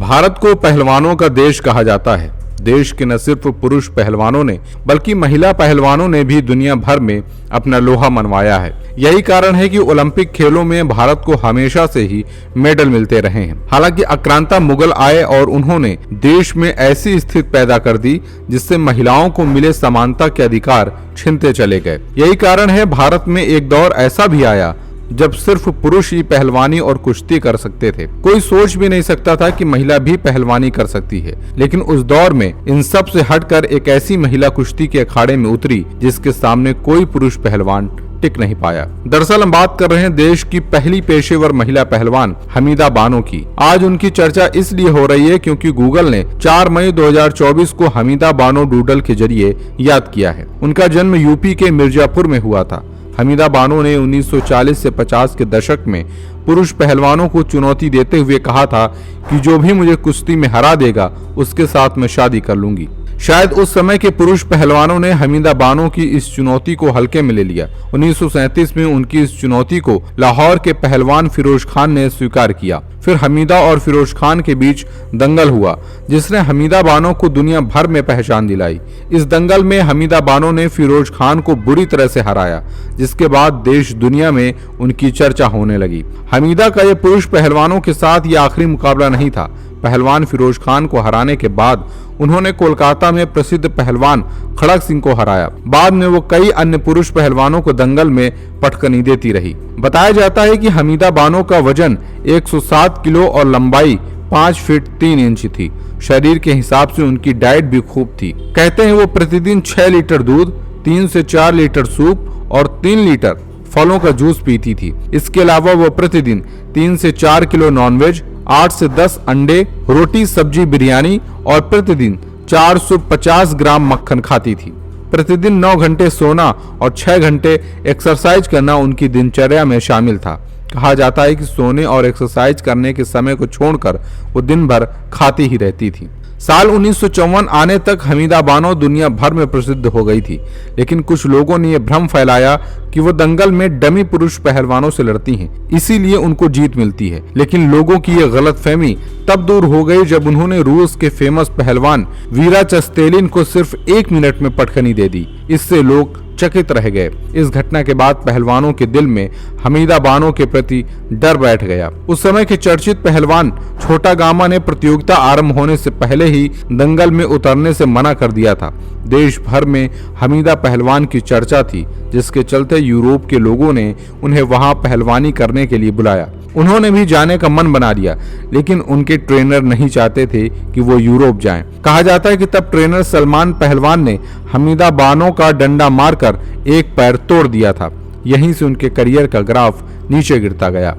भारत को पहलवानों का देश कहा जाता है। देश के न सिर्फ पुरुष पहलवानों ने बल्कि महिला पहलवानों ने भी दुनिया भर में अपना लोहा मनवाया है। यही कारण है कि ओलंपिक खेलों में भारत को हमेशा से ही मेडल मिलते रहे हैं। हालांकि आक्रांता मुगल आए और उन्होंने देश में ऐसी स्थिति पैदा कर दी जिससे महिलाओं को मिले समानता के अधिकार छीनते चले गए। यही कारण है भारत में एक दौर ऐसा भी आया जब सिर्फ पुरुष ही पहलवानी और कुश्ती कर सकते थे। कोई सोच भी नहीं सकता था कि महिला भी पहलवानी कर सकती है। लेकिन उस दौर में इन सब से हटकर एक ऐसी महिला कुश्ती के अखाड़े में उतरी जिसके सामने कोई पुरुष पहलवान टिक नहीं पाया। दरअसल हम बात कर रहे हैं देश की पहली पेशेवर महिला पहलवान हमीदा बानो की। आज उनकी चर्चा इसलिए हो रही है क्योंकि गूगल ने 4 मई 2024 को हमीदा बानो डूडल के जरिए याद किया है। उनका जन्म यूपी के मिर्जापुर में हुआ था। हमीदा बानो ने 1940 से 50 के दशक में पुरुष पहलवानों को चुनौती देते हुए कहा था कि जो भी मुझे कुश्ती में हरा देगा उसके साथ मैं शादी कर लूंगी। शायद उस समय के पुरुष पहलवानों ने हमीदा बानो की इस चुनौती को हल्के में ले लिया। 1937 में उनकी इस चुनौती को लाहौर के पहलवान फिरोज खान ने स्वीकार किया। फिर हमीदा और फिरोज खान के बीच दंगल हुआ जिसने हमीदा बानो को दुनिया भर में पहचान दिलाई। इस दंगल में हमीदा बानो ने फिरोज खान को बुरी तरह से हराया, जिसके बाद देश दुनिया में उनकी चर्चा होने लगी। हमीदा का यह पुरुष पहलवानों के साथ ये आखिरी मुकाबला नहीं था। पहलवान फिरोज खान को हराने के बाद उन्होंने कोलकाता में प्रसिद्ध पहलवान खड़क सिंह को हराया। बाद में वो कई अन्य पुरुष पहलवानों को दंगल में पटकनी देती रही। बताया जाता है कि हमीदा बानो का वजन 107 किलो और लंबाई 5 फीट 3 इंच थी। शरीर के हिसाब से उनकी डाइट भी खूब थी। कहते हैं वो प्रतिदिन 6 लीटर दूध, 3 से 4 लीटर सूप और 3 लीटर फलों का जूस पीती थी। इसके अलावा वो प्रतिदिन 3 से 4 किलो नॉनवेज, 8 से 10 अंडे, रोटी, सब्जी, बिरयानी और प्रतिदिन 450 ग्राम मक्खन खाती थी। प्रतिदिन 9 घंटे सोना और 6 घंटे एक्सरसाइज करना उनकी दिनचर्या में शामिल था। कहा जाता है कि सोने और एक्सरसाइज करने के समय को छोड़कर वो दिन भर खाती ही रहती थी। साल 1954 आने तक हमीदा बानो दुनिया भर में प्रसिद्ध हो गई थी। लेकिन कुछ लोगों ने यह भ्रम फैलाया कि वो दंगल में डमी पुरुष पहलवानों से लड़ती हैं, इसीलिए उनको जीत मिलती है। लेकिन लोगों की यह गलतफहमी तब दूर हो गई जब उन्होंने रूस के फेमस पहलवान वीरा चस्तेलिन को सिर्फ 1 मिनट में पटखनी दे दी। इससे लोग चकित रह गए। इस घटना के बाद पहलवानों के दिल में हमीदा बानो के प्रति डर बैठ गया। उस समय के चर्चित पहलवान छोटा गामा ने प्रतियोगिता आरंभ होने से पहले ही दंगल में उतरने से मना कर दिया था। देश भर में हमीदा पहलवान की चर्चा थी, जिसके चलते यूरोप के लोगों ने उन्हें वहां पहलवानी करने के लिए बुलाया। उन्होंने भी जाने का मन बना लिया, लेकिन उनके ट्रेनर नहीं चाहते थे कि वो यूरोप जाएं। कहा जाता है कि तब ट्रेनर सलमान पहलवान ने हमीदा बानो का डंडा मारकर एक पैर तोड़ दिया था। यहीं से उनके करियर का ग्राफ नीचे गिरता गया।